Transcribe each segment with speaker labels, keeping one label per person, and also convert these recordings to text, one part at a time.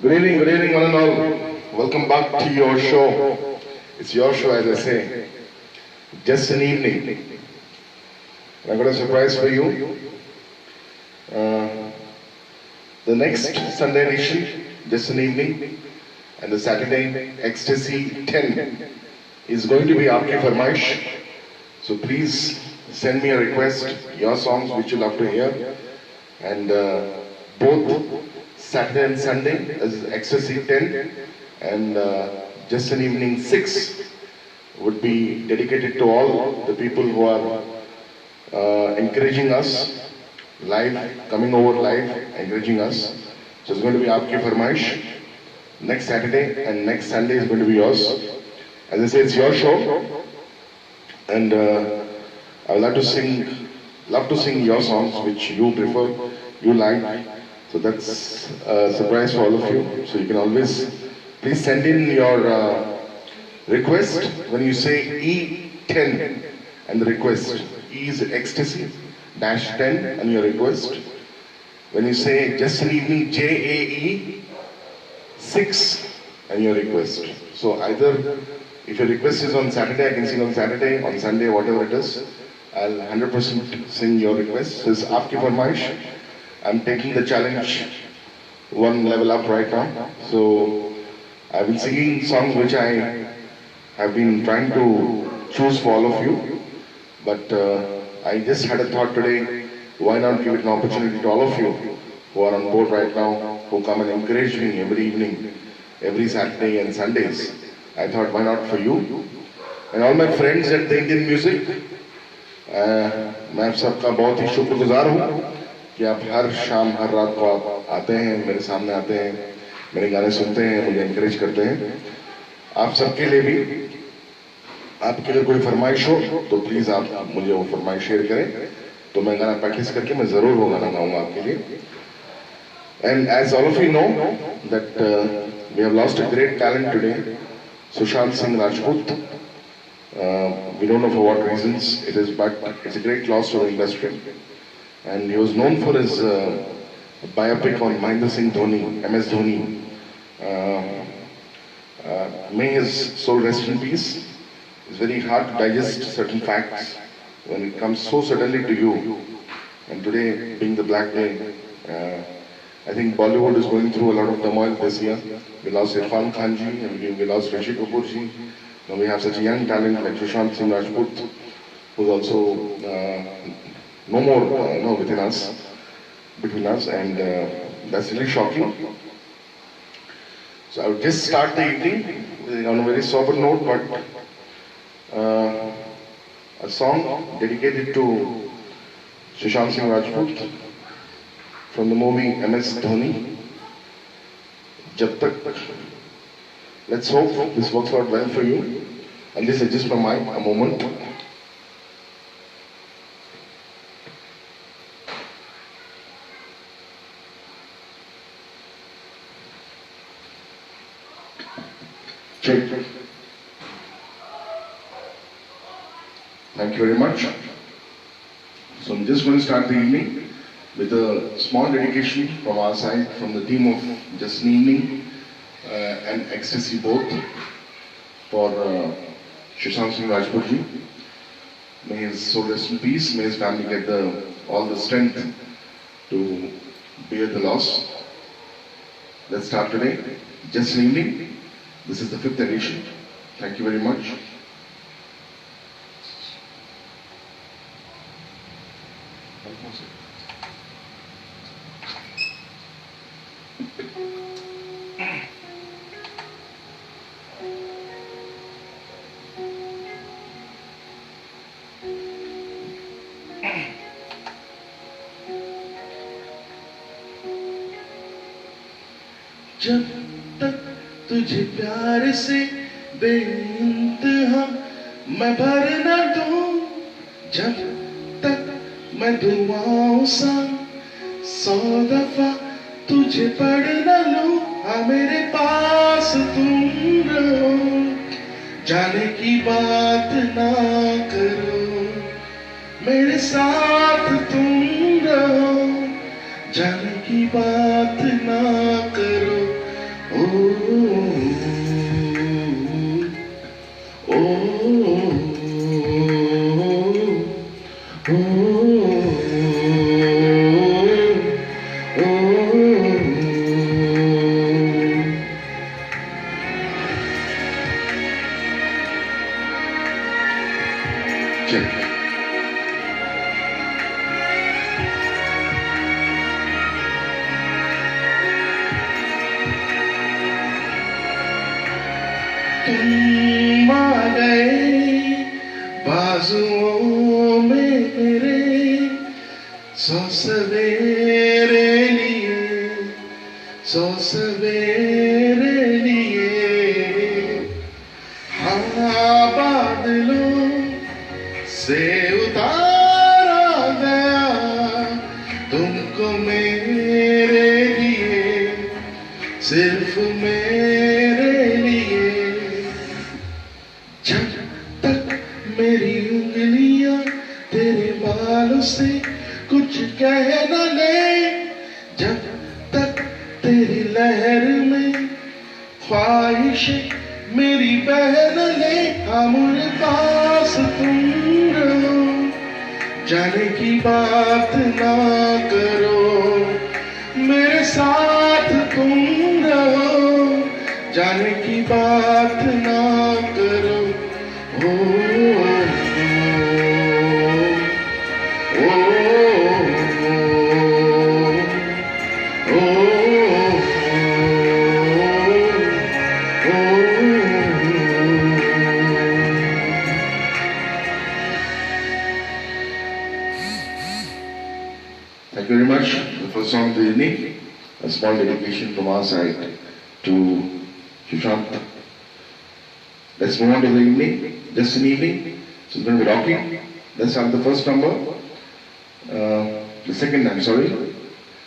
Speaker 1: Good evening, one and all. Welcome back to your show. It's your show, as I say. Just an evening. I've got a surprise for you. Uh, the next Sunday edition, just an evening, and the Saturday Ecstasy 10 is going to be Aapki Farmaish. So please send me a request, your songs which you love to hear, and both Saturday and Sunday is Ecstasy 10 and Just an Evening 6 would be dedicated to all the people who are encouraging us live, coming over live, encouraging us. So it's going to be Aapki Farmaish next Saturday and next Sunday is going to be yours. As I say, it's your show, and I would love to sing your songs which you prefer, you like. So that's a surprise for all of you. So you can always please send in your request when you say E10 and the request. E is Ecstasy -10 and your request. When you say Just an Evening, JAE 6 and your request. So either if your request is on Saturday, I can sing on Saturday, on Sunday, whatever it is. I'll 100% sing your request. So it's Aapki Farmaish. I'm taking the challenge one level up right now. So I've been singing songs which I have been trying to choose for all of you. But I just had a thought today, why not give it an opportunity to all of you who are on board right now, who come and encourage me every evening, every Saturday and Sundays. I thought, why not for you? And all my friends at the Indian music, मैं आप सबका बहुत ही शुक्रगुजार हूँ कि आप हर शाम हर रात को आप आते हैं, मेरे सामने आते हैं, मेरे गाने सुनते हैं, मुझे encourage करते हैं. आप सबके लिए भी, आपके लिए कोई फरमाइश हो तो प्लीज़ आप मुझे वो फरमाइश शेयर करें, तो मैं गाना प्रैक्टिस करके मैं ज़रूर वो गाना गाऊंगा आपके लिए. And as all of you know that we have lost a great talent today, Sushant Singh Rajput. We don't know for what reasons it is, but it's a great loss to the industry. And he was known for his biopic on Mahendra Singh Dhoni, MS Dhoni. May his soul rest in peace. It's very hard to digest certain facts when it comes so suddenly to you. And today, being the Black Day, I think Bollywood is going through a lot of turmoil this year. We lost Irfan Khan ji, and we lost Rishi Kapoor ji. Now we have such a young talent like Sushant Singh Rajput, who's also no more within us, between us, and that's really shocking. So I would just start the evening on a very sober note, but a song dedicated to Sushant Singh Rajput from the movie MS Dhoni, Jab Tak. Let's hope this works out well for you. And this is just for a moment. Check. Thank you very much. So I'm just going to start the evening with a small dedication from our side, from the team of Just an Evening and Ecstasy both, for Sushant Singh Rajput ji. May his soul rest in peace. May his family get all the strength to bear the loss. Let's start today. Just an Evening. This is the 5th edition. Thank you very much.
Speaker 2: जब तक तुझे प्यार से बेइंतहा मैं भर न दूं, जब तक मैं दुआओं सा 100 दफा तुझे पढ़ न लूं, हाँ मेरे पास तुम रहो, जाने की बात ना करो, मेरे साथ तुम रहो, जाने की बात ना करो, तुम आ गए बाजुओं में मेरे, 100 सवेरे लिए, 100 सवेरे लिए। हाँ बादलों से उतारा गया तुमको मेरे लिए, सिर्फ मेरे लिए। जब तक मेरी उंगलियां तेरे बालों से कुछ कह न ले, जब तक तेरी लहर में ख्वाहिशें मेरी बह न ले, हमारे पास तुम रहो, जाने की बात ना करो, मेरे साथ तुम रहो, जाने की बात ना करो। ओ, ओ, ओ, ओ, Thank you very much. The first song of the evening, a small dedication from our side to Sushant. Let's move on to the evening, just an evening. So it's going to be rocking. Let's have the first number. The second, I'm sorry.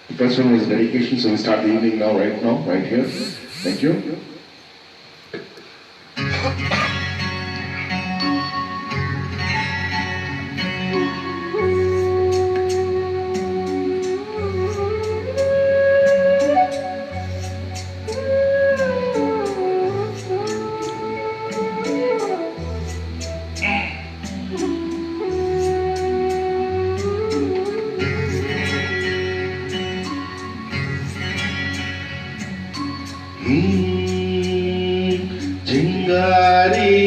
Speaker 2: The first one was dedication, so we start the evening now, right here. Thank you. चिंगारी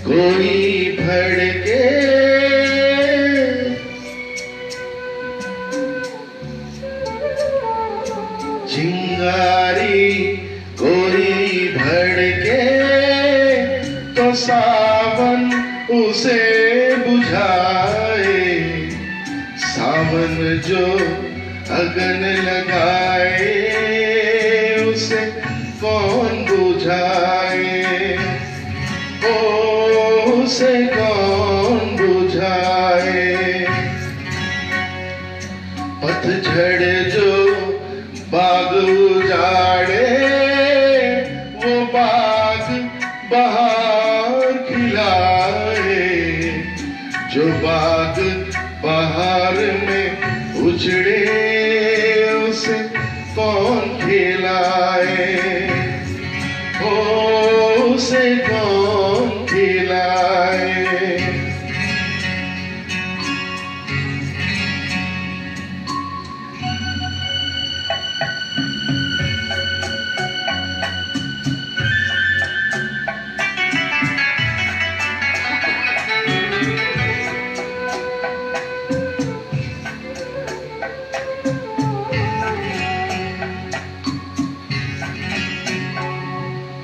Speaker 2: कोई भड़के, चिंगारी कोई भड़के, तो सावन उसे बुझाए, सावन जो अगन लगाए, उसे कौन बुझाए, ओ उसे कौन बुझाए। पतझड़ जो बाग उजाड़े, वो बाग बहार खिलाए, जो बाग बहार में उजड़े, उसे कौन खिलाए, ओ उसे कौन खिलाए।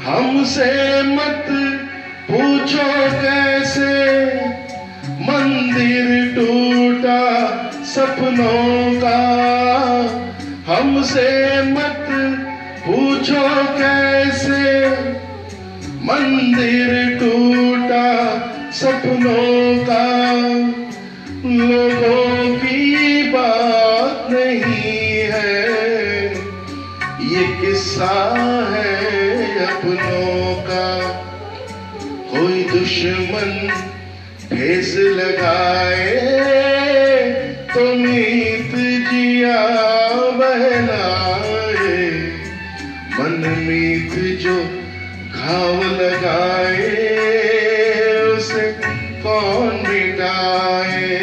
Speaker 2: हमसे मत पूछो कैसे मंदिर टूटा सपनों का, हमसे मत पूछो कैसे मंदिर टूटा सपनों का। लोगों की बात नहीं है, ये किस्सा है अपनों का। कोई दुश्मन ठेस लगाए, तो मीत जिया बहलाए, मन मीत जो घाव लगाए, उसे कौन मिटाए।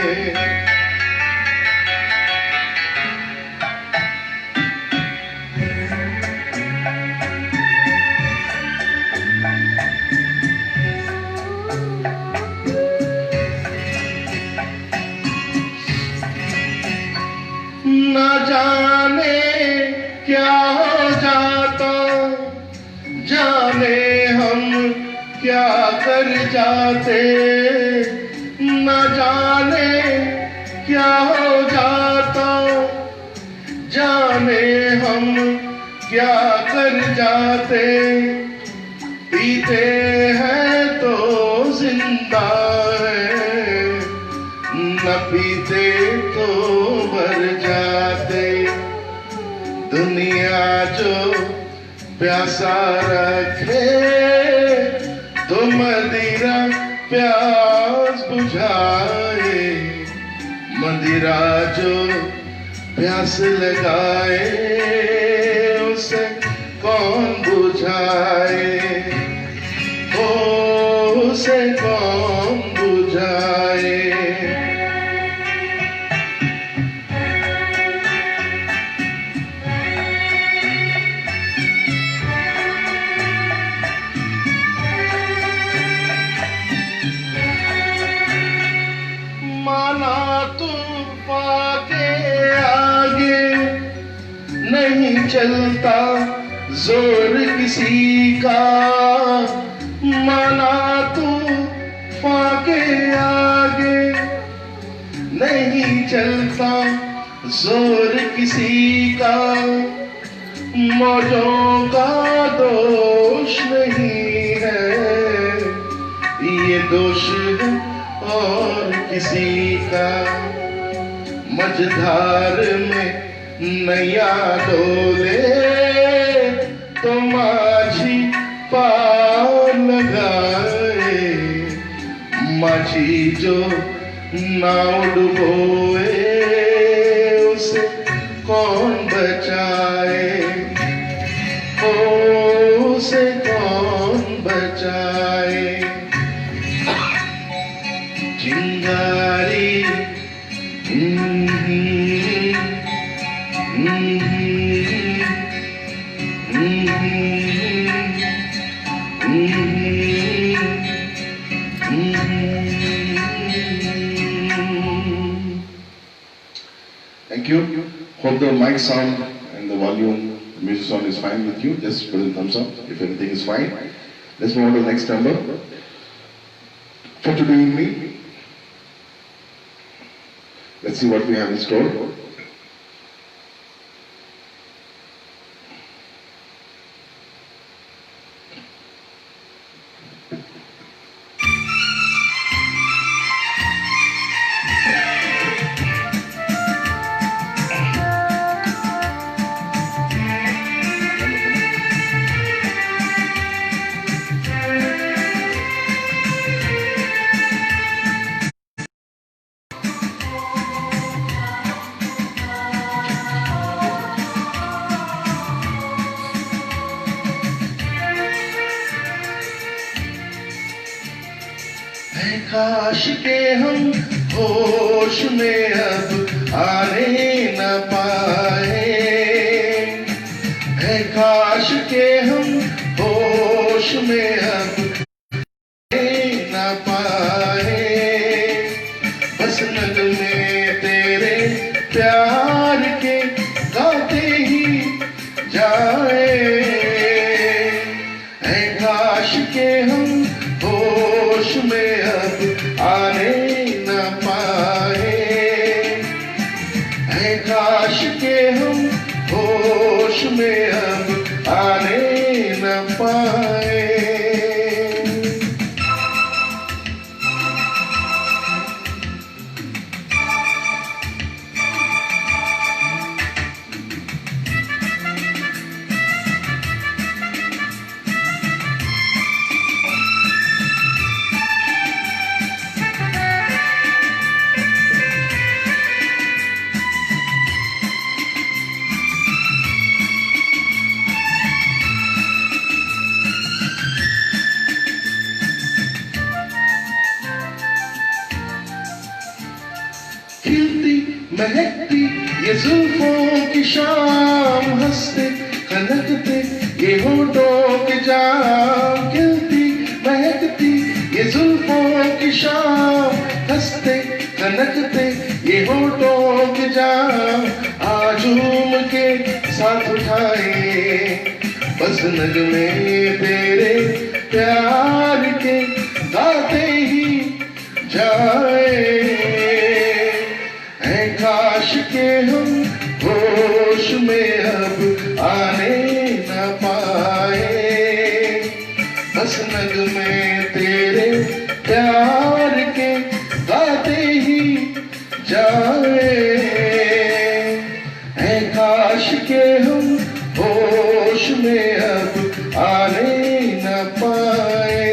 Speaker 2: कर जाते, न जाने क्या हो जाता, जाने हम क्या कर जाते, पीते हैं तो जिंदा है, न पीते तो मर जाते। दुनिया जो प्यासा रखे तो मदिरा प्यास बुझाए, मदिरा जो प्यास लगाए उसे कौन बुझाए, ओ उसे कौन बुझाए। माना तूफान के आगे नहीं चलता जोर किसी का, माना तूफान के आगे नहीं चलता जोर किसी का, मौजों का दोष नहीं है, ये दोष है और किसी का। मझधार में नैया डोले तो माझी पार लगाए, माझी जो नाव डुबोए उसे कौन बचाए, ओ उसे कौन बचाए। चिंगारी Thank you. Hope the mic sound and the volume, the music sound is fine with you. Just put a thumbs up if everything is fine. Let's move on to the next number. For today evening, let's see what we have in store. काश के हम होश में अब आने न पाए, है काश के हम होश में अब आने न पाए, बस नगमे तेरे प्यार के गाते ही जाए, है काश के हम होश में अब आने न पाए, है काश के हम होश में अब आने न पाए। खिलती महकती ये जुल्फों की शाम, हंसते खनकते ये होठों के जाम, खिलती महकती ये जुल्फों की शाम, हंसते खनकते ये होठों के जाम, आज झूम के साथ उठाए बस नगमे तेरे प्यार के गाते ही जाए। ऐ काश के हम होश में अब आने न पाए, बस नगमे तेरे प्यार के गाते ही जाए। ऐ काश के हम होश में अब आने न पाए।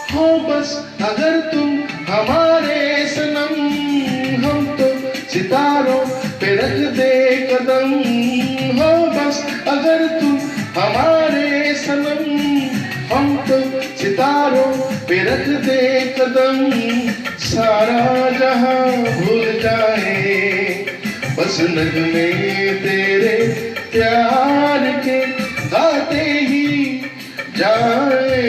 Speaker 2: हो बस अगर तुम हमारे सनम, हम तो सितारों पे रख दे कदम। हो बस अगर तुम हमारे सनम, हम तो सितारों पे रख दे कदम। सारा जहां भूल जाए, बस नगमे तेरे प्यार के गाते ही जाए।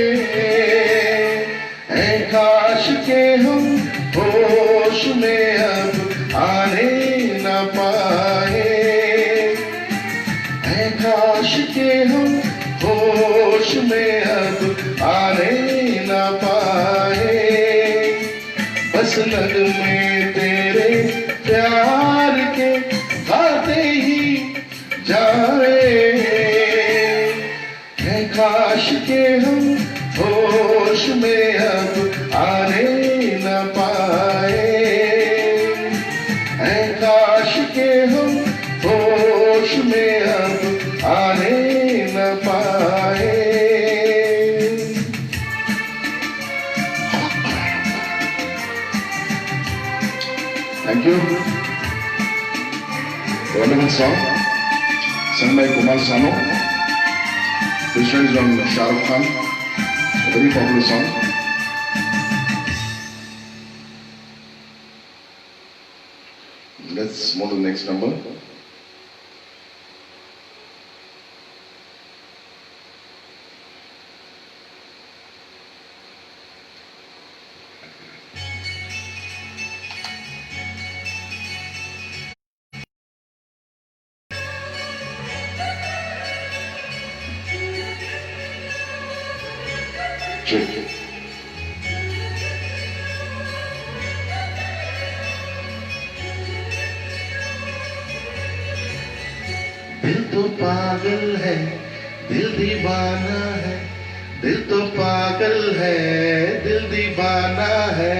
Speaker 2: ऐ काश के हम होश में अब आने न पाए। ऐ काश के हम होश में अब आने न पाए, बस नगमे तेरे प्यार के गाते ही जाए। ऐ काश के हम होश में अब आने न पाए। ऐ काश के हम होश में अब आने न पाए। Thank you. Wonderful song sung by Kumar Sanu. This one is on Shah Rukh Khan. A very popular song. Let's move to the next number. Check. दिल तो पागल है, दिल दीवाना है। दिल तो पागल है, दिल दीवाना है।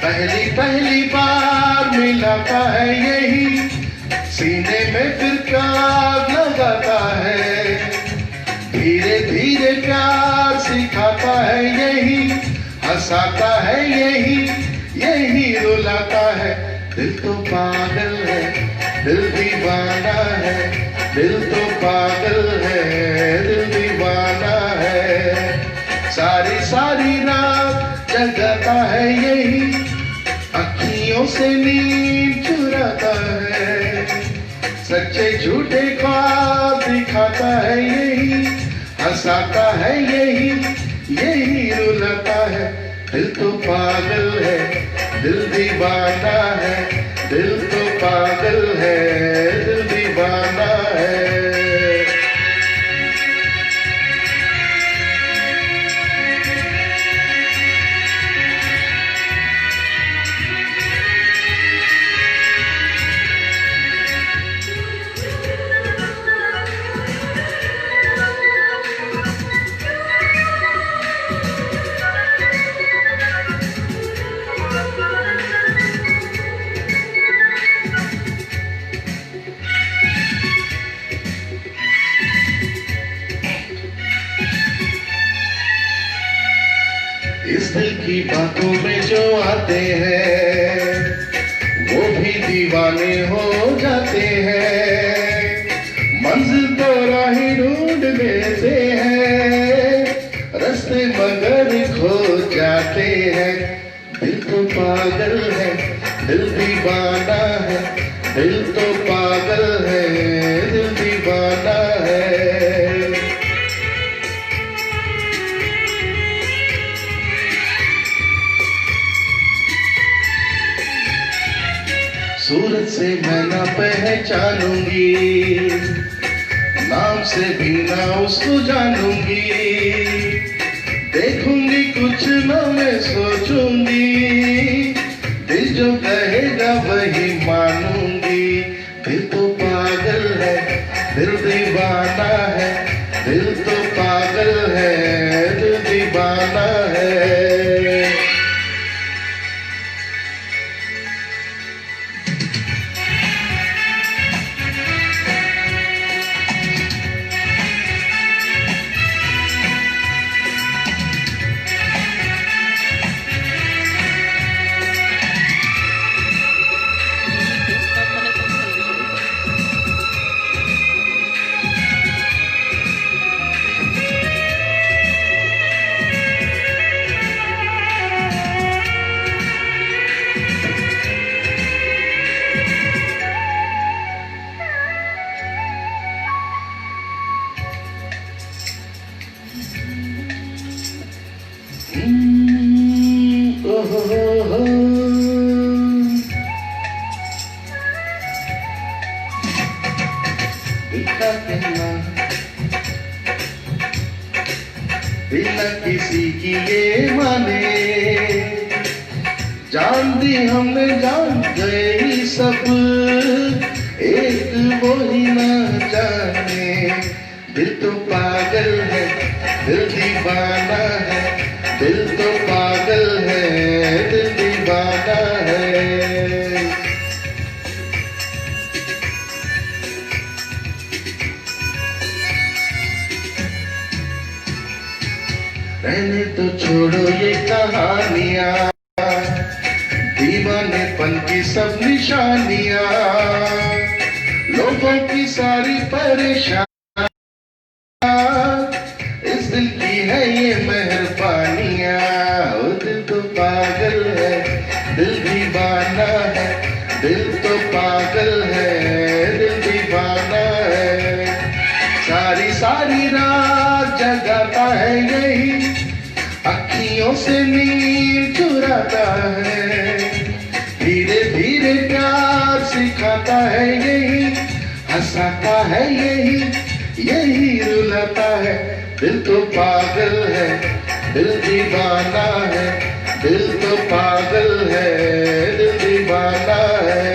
Speaker 2: पहली पहली बार मिलाता है यही, सीने में फिर प्यार लगाता है। धीरे धीरे प्यार सिखाता है यही, हंसाता है यही, यही रुलाता है। दिल तो पागल है, दिल दीवाना है। दिल तो पागल है, दिल दीवाना है। सारी सारी रात जगाता है यही, अखियों से नींद चुराता है। सच्चे झूठे ख्वाब दिखाता है यही, हंसाता है यही, यही रुलाता है। दिल तो पागल है, दिल दीवाना है। दिल तो पागल है, दिल दीवाना है। आते हैं वो भी दीवाने हो जाते हैं, मंजिल तो राही ढूंढ लेते हैं, रास्ते मगर खो जाते हैं। दिल तो पागल है, दिल दीवाना है, दिल तो पागल है, दिल दीवाना है। सूरत से मैं ना पहचानूंगी, नाम से भी ना उसको जानूंगी, देखूंगी कुछ ना मैं सोचूंगी, दिल जो कहेगा वही मानूंगी। दिल तो पागल है, दिल दीवाना है, दिल तो पागल है, दिल दीवाना है। बिना किसी की ये माने, जान दी हमने जान गए ही सब, एक वो ही ना जाने। दिल तो पागल है, दिल दीवाना है, दिल तो पागल है, दिल दीवाना है। रहने तो छोड़ो ये कहानियाँ, दीवानेपन की सब निशानियाँ, लोगों की सारी परेशानियाँ, इस दिल की है ये मेहरबानियाँ। ओ दिल तो पागल है, दिल दीवाना है, दिल तो पागल है, दिल दीवाना है। सारी सारी रात जगाता है यही, अखियों से नींद चुराता है, धीरे धीरे प्यार सिखाता है यही, हंसाता है यही, यही रुलाता है। दिल तो पागल है, दिल दीवाना है, दिल तो पागल है, दिल दीवाना है।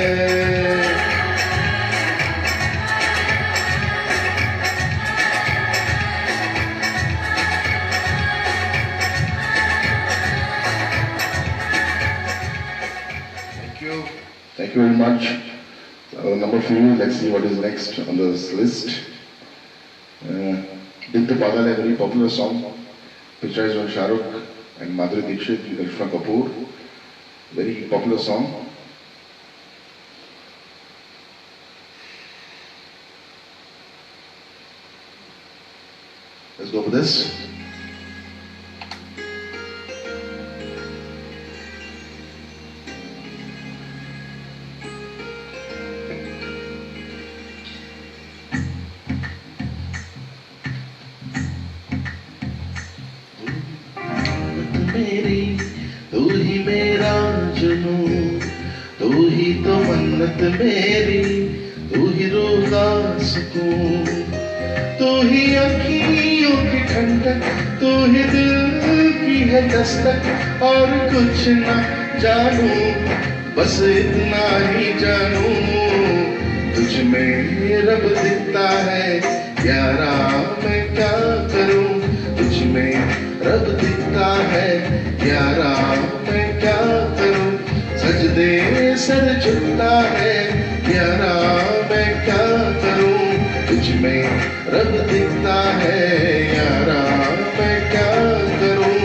Speaker 2: Thank you very much. Number few, let's see what is next on this list. Dil To Pagal, a very popular song, pictured by Shah Rukh and Madhuri Dixit, Karishma Kapoor. Very popular song. Let's go for this. मेरी तू ही मेरा जुनून, तू ही तो मन्नत मेरी, तू ही रूह का सुकून, तू ही अखियों की ठंडक, तू ही दिल की है दस्तक। और कुछ न जानू, बस इतना ही जानू, तुझ में रब दिखता है यारा, मैं क्या करूं, तुझ में रब दिखता है यारा, मैं क्या करूं, सजदे सर झुकता है यारा, मैं क्या करूं, तुझ में रब दिखता है यारा, मैं क्या करूं।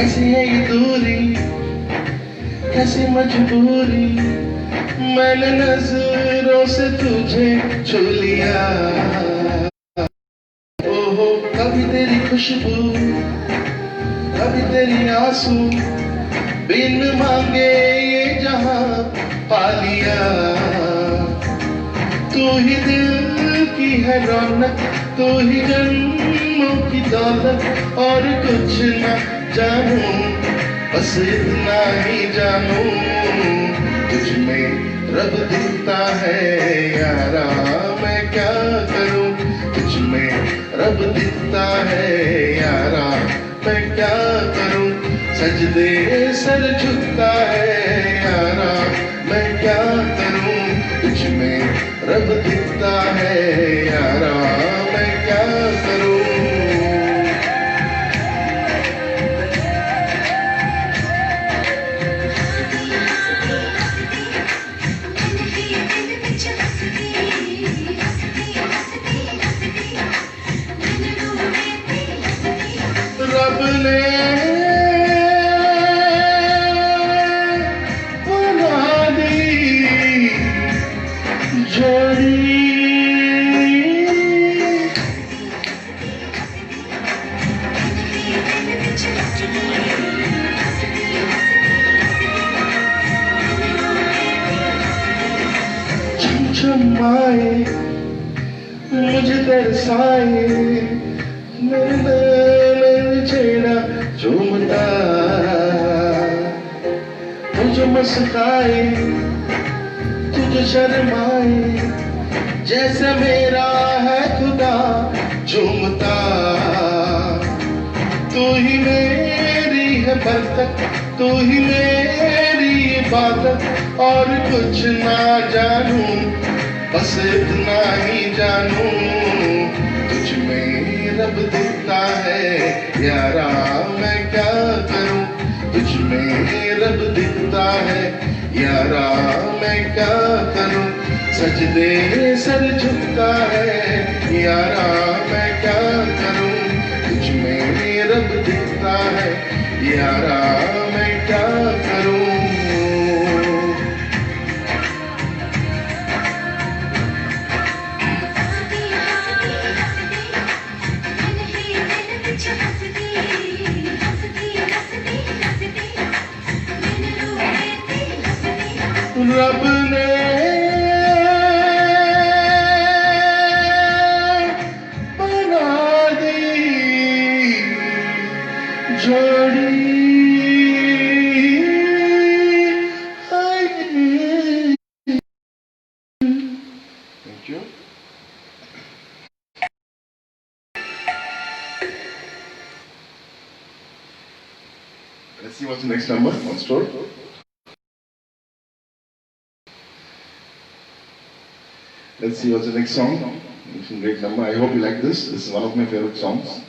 Speaker 2: कैसी है ये दूरी, कैसी मजबूरी, मैंने नजरों से तुझे छू लिया। ओहो कभी तेरी खुशबू, कभी तेरी आंसू, बिन मांगे ये जहां पा लिया। तू ही दिल की है रौनक, तू ही जन्मों की दौलत, और कुछ न जानूं, बस इतना ही जानूं, तुझ में रब दिखता है यारा, मैं क्या करूं, तुझ में रब दिखता है यारा, मैं क्या करूं, सजदे सर झुकता है यारा, मैं क्या करूं, तुझ में रब दिखता है यारा, मैं क्या करूं। रब ने बना दी जोड़ी, चमचमाए मुझे तरसाए, मेरे छेड़ा झूमता, तुझे मुस्काए, तुझे शर्माए, जैसे मेरा है खुदा झूमता। तू ही मेरी है बरकत, तू ही मेरी इबादत, और कुछ ना जानूं, बस इतना ही जानूं, तुझ में रब दिखता है यारा, मैं क्या करूं, तुझ में रब दिखता है यारा, मैं क्या करूं, सजदे सर झुकता है यारा, मैं क्या करूं, तुझ में रब दिखता है यारा, मैं क्या करूं। रब ने बना दी जोड़ी। Thank you. Let's see what's the next number on store. Let's see what's the next song. It's a great number. I hope you like this. This is one of my favorite songs.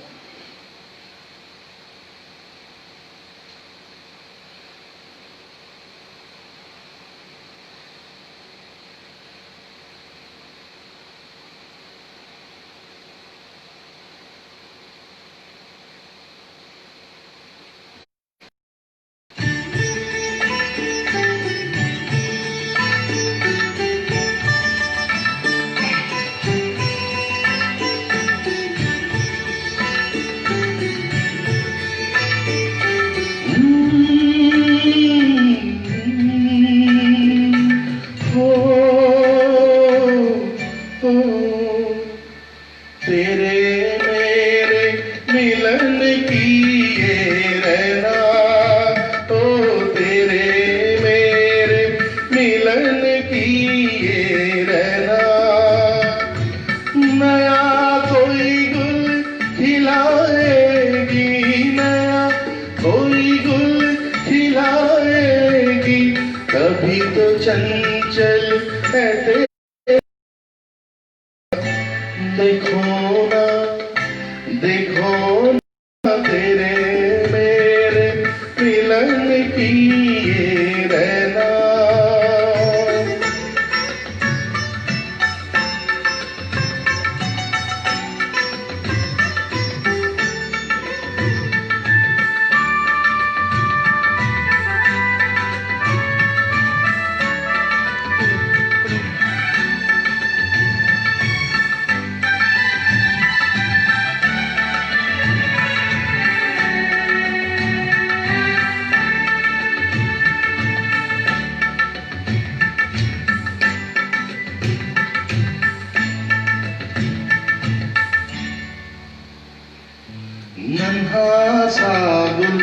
Speaker 2: सा गुल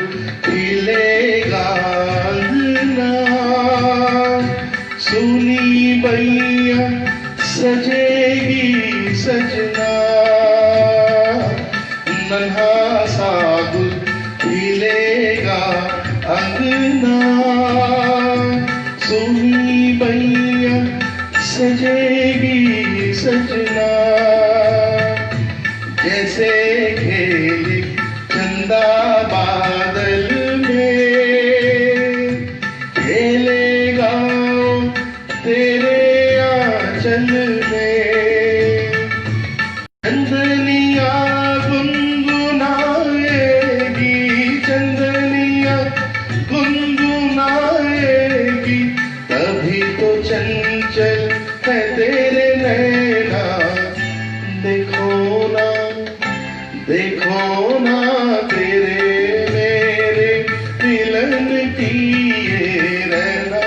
Speaker 2: खिलेगा अंगना, सुनी बैया सजेगी सजना, नन्हा सा गुल खिलेगा अंगना, सुनी बैया सजेगी सजना, जैसे खेले चंदा बादल में, खेलेगा तेरे आंचल में, चंदनिया गुनगुनाएगी, चंदनिया गुनगुनाएगी, तभी तो चंचल है तेरे नैना, देखो ना देखो ना तेरे मेरे मिलन किए रहना।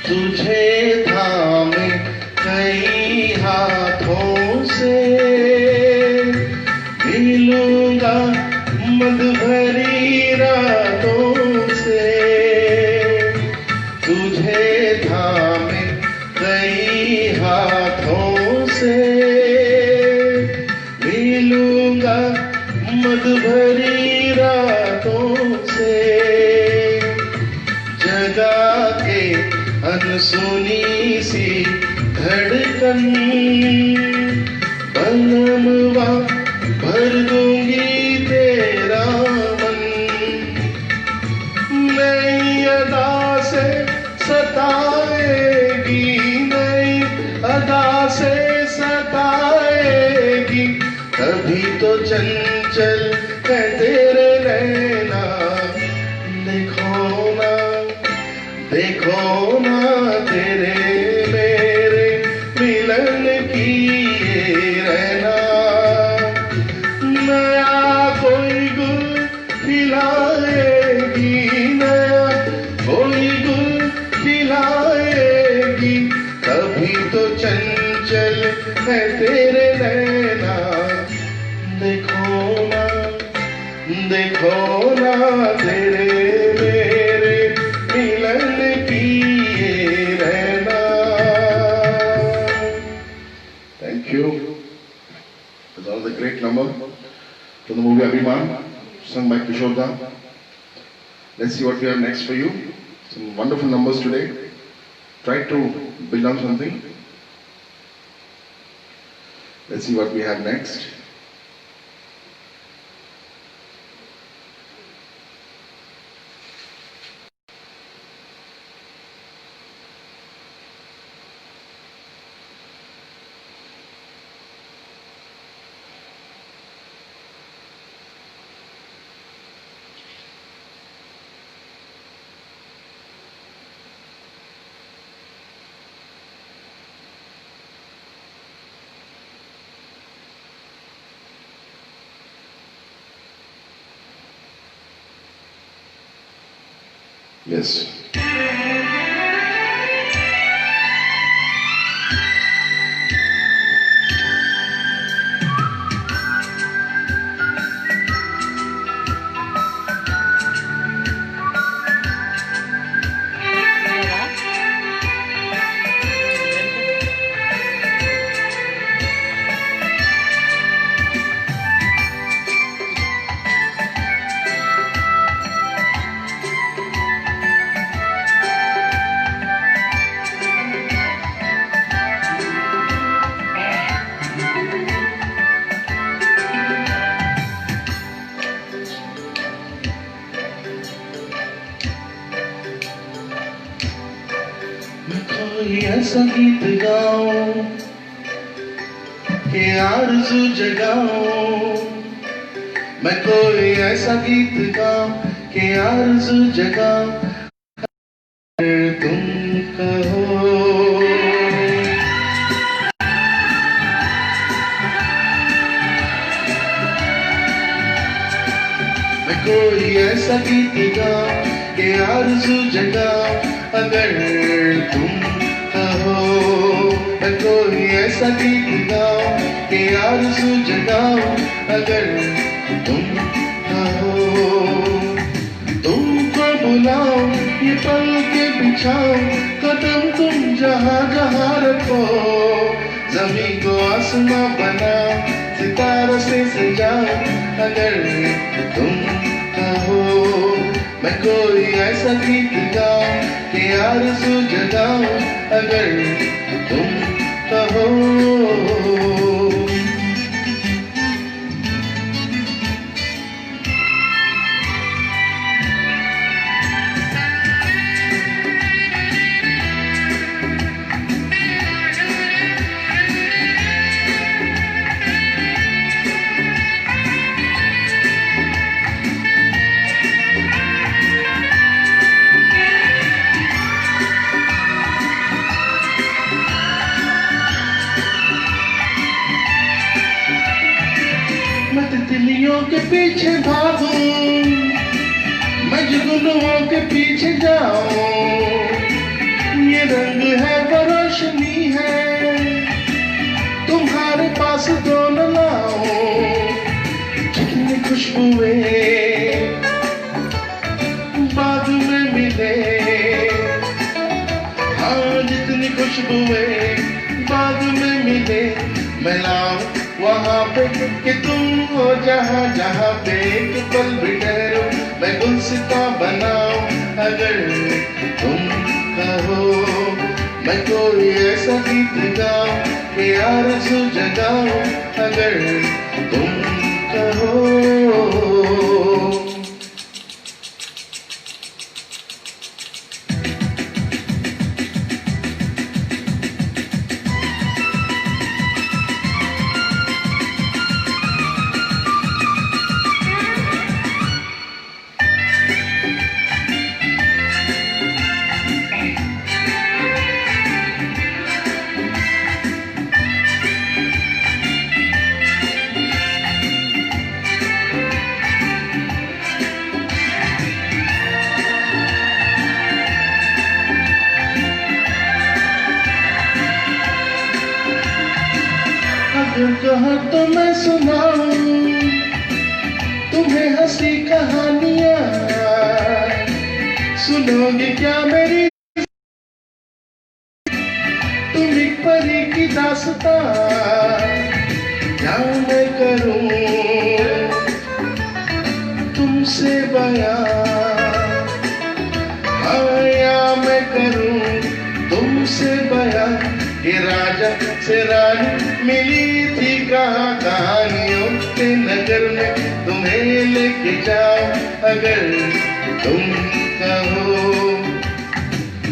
Speaker 2: तुझे थामे कई हाथों से, मिलूंगा मद भरी रातों से, तुझे थामे कई हाथों से, मिलूंगा मद भरी रातों से, जगा के अनसुनी सी धड़कन, बनमवा भर दूंगी तेरा मन, नई अदा से सताएगी, नई अदा से सताएगी, तभी तो चंचल है तेरे नैना, देखो ना देखो ना तेरे मेरे मिलन किए रहना, नया कोई गुल खिलाएगी, नया कोई गुल खिलाएगी, तभी तो चंचल है तेरे नैना, देखो ना तेरे मेरे मिलन किए रहना। Thank you. That's another great number from the movie Abhiman, sung by Kishore Da. Let's see what we have next for you. Some wonderful numbers today. Try to build on something. Let's see what we have next. Yes. कोई ऐसा गीत गाऊं कि आरज़ू जगाऊं, मैं कोई ऐसा गीत गाऊं कि आरज़ू जगाऊं, तुम कहो। मैं कोई ऐसा गीत गाऊं कि आरज़ू जगाऊं, अगर तुम कहो। मैं कोई ऐसा गीत गाऊं कि आरज़ू जगाऊं, अगर तुम कहो। तुमको बुलाऊं, ये पल के बिछाऊं, कदम तुम जहाँ जहाँ रखो, ज़मीं को आसमां बनाऊं, सितारों से सजाऊं, अगर तुम कहो। मैं कोई ऐसा गीत गाऊं कि आरज़ू जगाऊं, अगर तुम कहो। मैं तितलियों के पीछे भागूं, मैं जुगनुओं के पीछे जाऊं, ये रंग है वो रोशनी है, तुम्हारे पास तो न लाऊं। जितनी खुशबुएं बाग में मिले, हाँ जितनी खुशबुएं बाग में मिले, मैं लाऊं वहाँ पे कि तुम हो जहाँ जहाँ पे एक पल भी ठहरो, मैं गुलसिता बनाऊं, अगर तुम कहो। मैं कोई ऐसा गीत गाऊं कि आरज़ू जगाऊं, अगर तुम कहो। अगर कहो तो मैं सुनाऊं तुम्हें हंसी कहानियां, सुनोगे क्या मेरी तुम एक परी की दास्तां, क्या मैं करूं तुमसे बयां, या मैं करूं तुमसे बयां, ये राजा से रानी मिली थी कहाँ, कहानियों के नगर में तुम्हें लेके जाओ, अगर तुम कहो।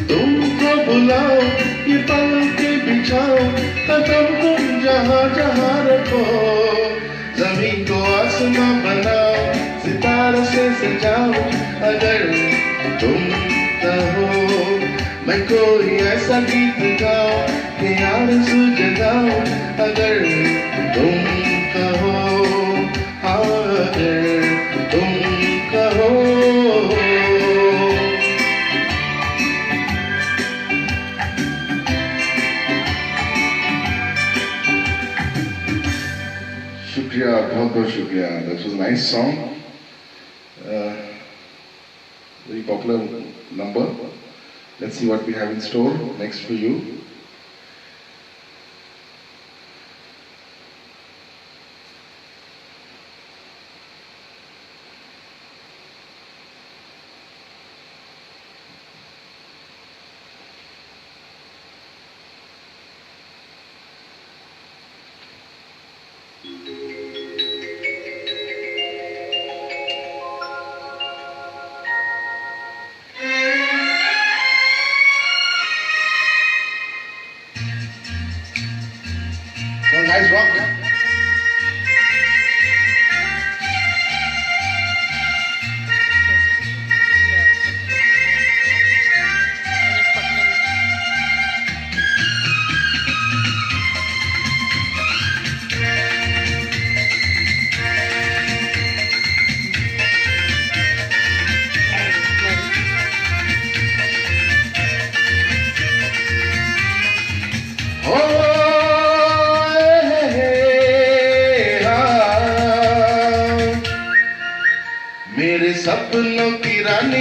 Speaker 2: तुमको बुलाओ, ये पल के बिछाओ, कदम तुम जहाँ जहाँ रखो, ज़मीन को आसमां बनाओ, सितारों से सजाओ, अगर तुम कहो। मैं कोई ऐसा गीत गाऊं कि आरज़ू जगाऊं, अगर तुम कहो, अगर तुम कहो। शुक्रिया, बहुत बहुत शुक्रिया। That was a nice song, very popular number. Let's see what we have in store next for you.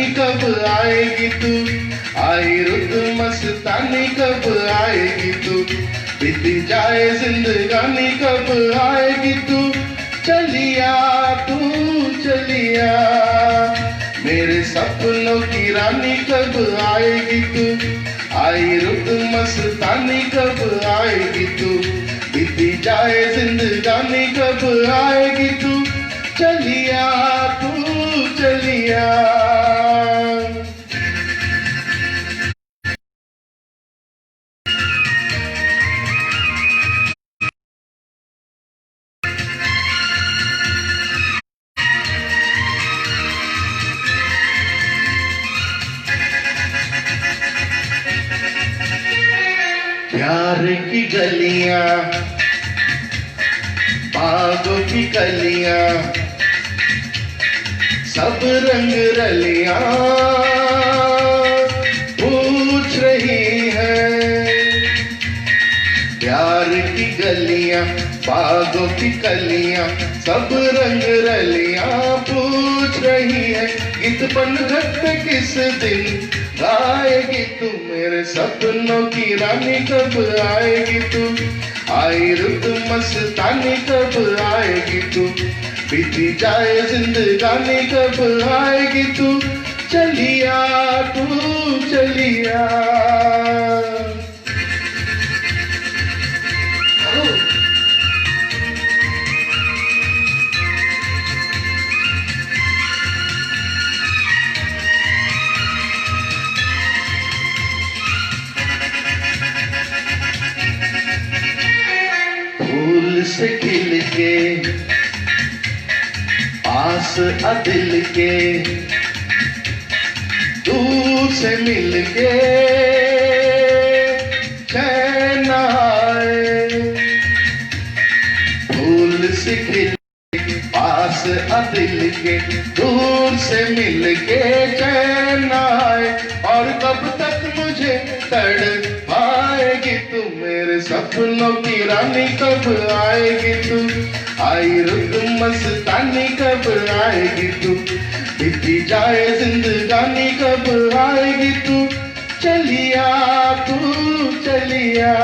Speaker 1: रानी कब आएगी तू, आई रुत मस्तानी कब आएगी तू, बीती जाए जिंदगानी कब आएगी तू, चलिया तू चलिया, मेरे सपनों की रानी कब आएगी तू, आई रुत मस्तानी कब आएगी तू, बीती जाए जिंदगानी कब आएगी तू, चलिया तू चलिया। प्यार की गलियां, बागों की कलियां, सब रंग रलियां पूछ रही है, प्यार की गलियां, बागों की कलियां, सब रंग रलियां पूछ रही है, गीत पनघट पे किस दिन गाएगी तू, मेरे सपनों की रानी कब आएगी तू, आई रुत मस्तानी कब आएगी तू, बीती जाए जिंदगानी कब आएगी तू, चलिया तू चलिया। फूल से खिल के पास दिल के, दूर से मिल के चैन आए, फूल से खिल के पास दिल के, दूर से मिल के चैन आए, और कब तक मुझे तड़पाएगी तू, मेरे सपनों की रानी कब आएगी तू, आई रुत मस्तानी कब आएगी तू, बीती जाए जिंदगानी कब आएगी तू, चलिया तू चलिया।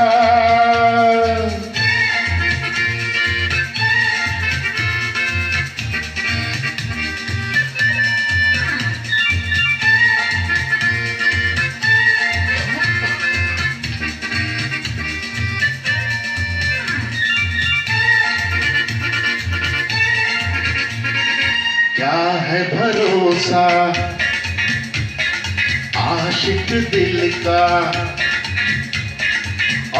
Speaker 1: क्या है भरोसा आशिक दिल का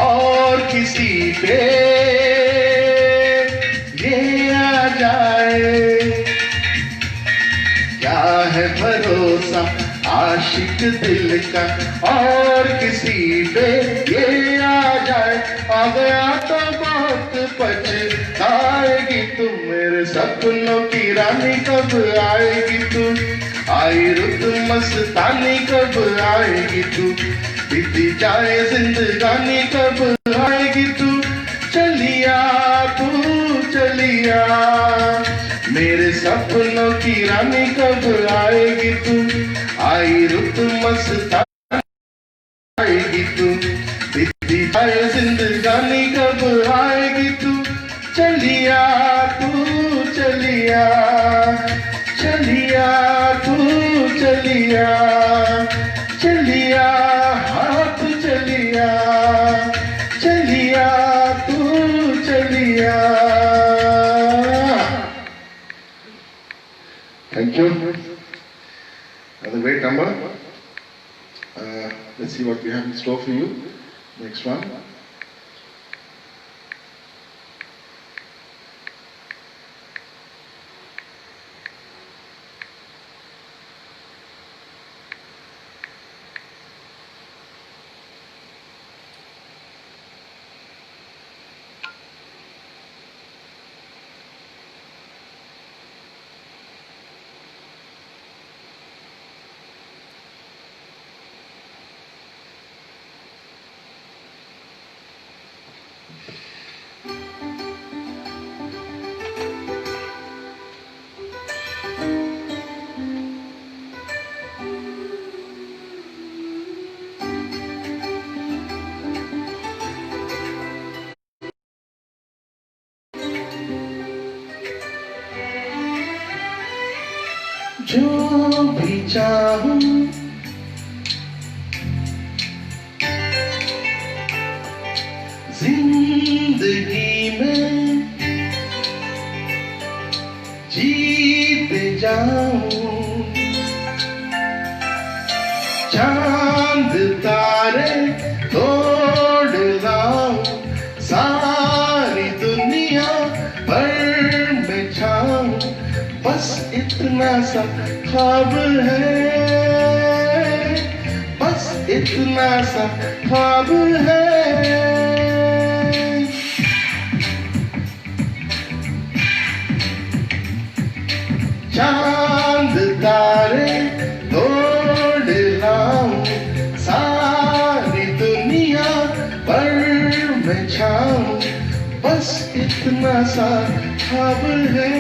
Speaker 1: और किसी पे ये आ जाए, क्या है भरोसा आशिक दिल का और किसी पे ये आ जाए, आ गया तो बहुत पछताएगी तू, मेरे सपनों की रानी कब आएगी तू, आई रुत मस्तानी कब आएगी तू, बीती जाए जिंदगानी कब आएगी तू, चलिया तू चलिया, मेरे सपनों की रानी कब आएगी तू, आई रुत मस्तानी आएगी तू, बीती जाए जिंदगानी कब आएगी तू, चलिया तू चलिया, चलिया तू चलिया, चलिया हाथ चलिया, चलिया तू चलिया। Thank you. Another great number. Let's see what we have in store for you. Next one.
Speaker 2: जो भी चाहूं जिंदगी में जीत जाऊं, चांद तारे तोड़ लाऊं, सारी दुनिया पर मैं छाऊं, बस इतना सा ख्वाब है, बस इतना सा ख्वाब है। चांद तारे तोड़ लाऊं, सारी दुनिया पर मैं छाऊं, बस इतना सा ख्वाब है,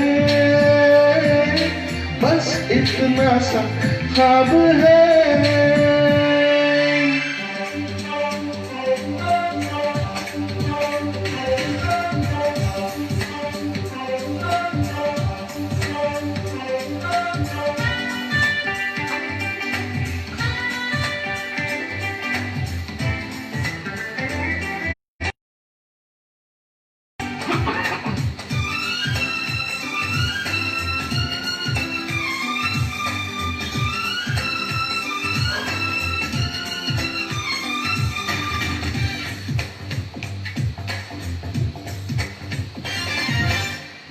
Speaker 2: बस इतना सा ख्वाब है।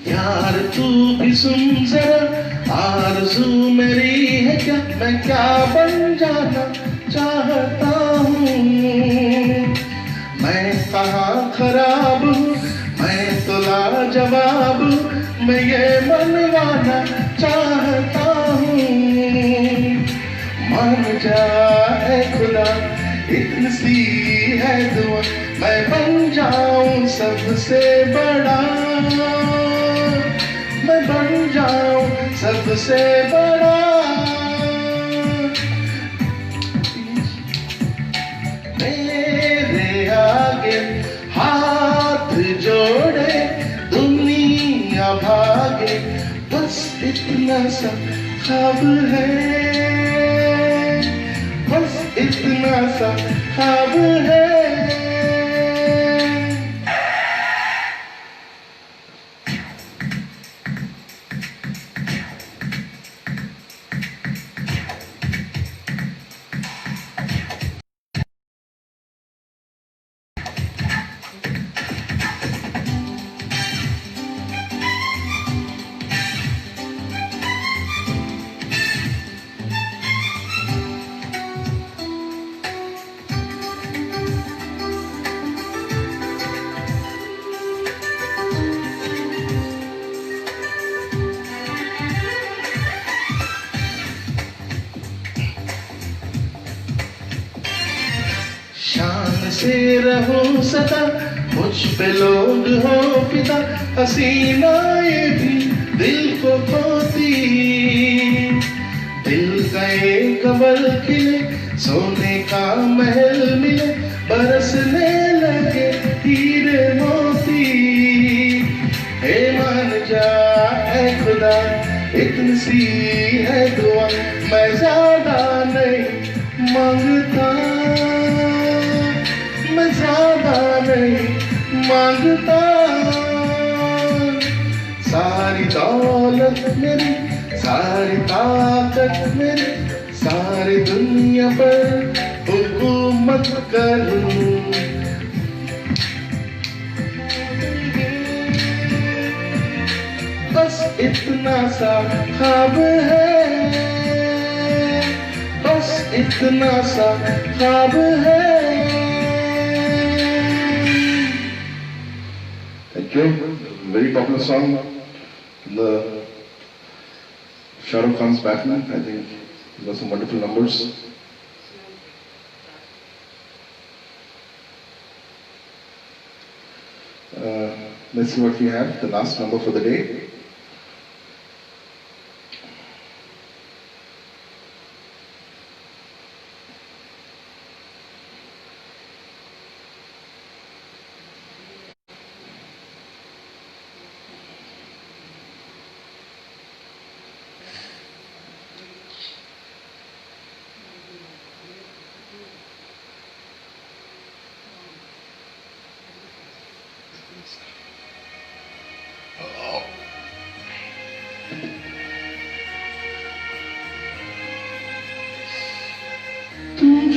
Speaker 2: यार तू भी सुन जरा, आरज़ू मेरी है क्या, मैं क्या बन जाना चाहता हूँ। मैं कहाँ खराब हूँ, मैं तो लाजवाब हूँ, मैं ये मनवाना चाहता हूँ। मान जाए खुदा इतनी सी है दुआ, मैं बन जाऊं सबसे बड़ा, मैं बन जाऊं सबसे बड़ा। मेरे आगे हाथ जोड़े दुनिया भागे, बस इतना सा ख्वाब है, बस इतना सा ख्वाब है। शान से रहूं सदा, मुझ पे लोग हो फिदा, हसीनाएं भी दिल को खोती। दिल गए कमल खिले, सोने का महल मिले, बरसने लगे हीरे मोती। हे मान जा ऐ खुदा इतनी सी है दुआ, मैं ज्यादा नहीं मांगता, मैं ज्यादा नहीं मांगता। सारी दौलत मेरी, सारी ताकत मेरी, सारी दुनिया पर हुकूमत करूं। बस इतना सा ख्वाब है, बस इतना सा ख्वाब है। Thank you. Very popular song in the Shah Rukh Khan's Batman. I think it got some wonderful numbers. Let's see what we have, the last number for the day.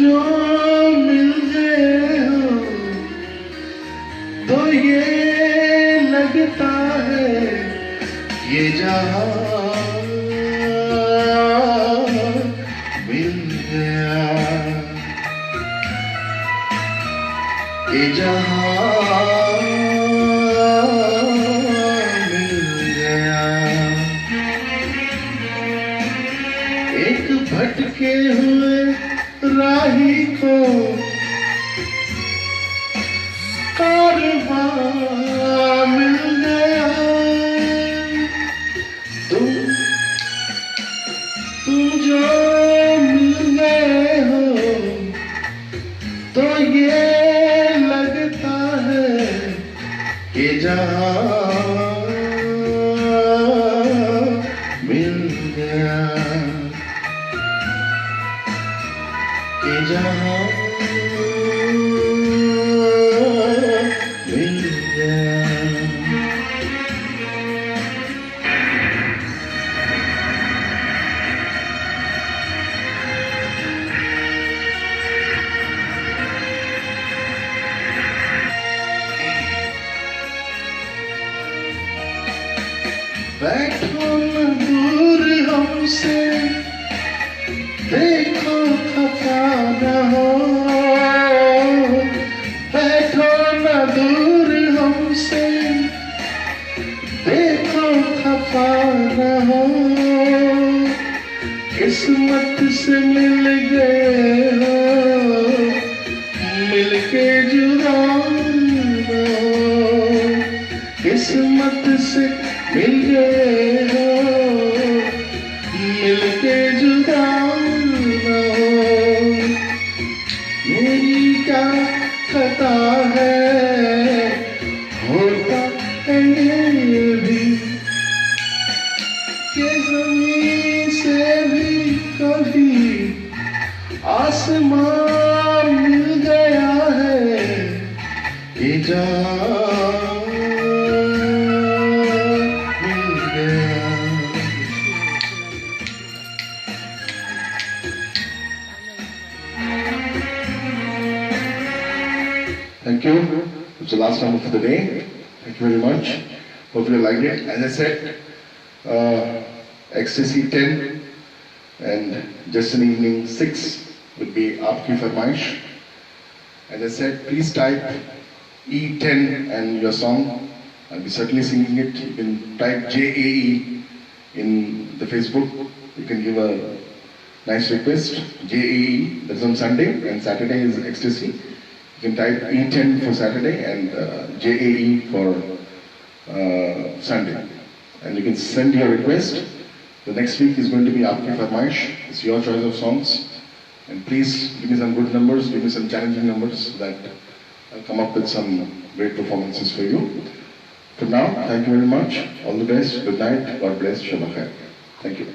Speaker 2: जो मिल गए हो तो ये लगता है ये जहां मिल गया, ये जहां मिल गया। एक भटके हुए राही को कारवां मिल गया। तुम जो मिल गए हो तो ये लगता है कि जहां मिल गया, कि जहां मिल गया। बैठो न दूर हमसे, देखो खफा न हो। बैठो न दूर हमसे, देखो खफा न हो। किस्मत से मिल गए हो, मिलके जुदा न हो। किस्मत से मिल गए हो, मिलके जुदा न हो। मेरी क्या खता है, होता है ये भी कि ज़मीन से भी कभी आसमान मिल गया है, कि जहां Thank you. It's the last number for the day. Thank you very much. Hope you liked it. As I said, Ecstasy 10 and Just an Evening 6 would be Aapki Farmaish. As I said, please type E10 and your song. I'll be certainly singing it. You can type JAE in the Facebook. You can give a nice request. JAE, that's on Sunday, and Saturday is Ecstasy. You can type E10 for Saturday and JAE for Sunday. And you can send your request. The next week is going to be Aapki Farmaish. It's your choice of songs. And please give me some good numbers, give me some challenging numbers so that I'll come up with some great performances for you. For now, thank you very much. All the best. Good night. God bless. Shabbat Khair. Thank you.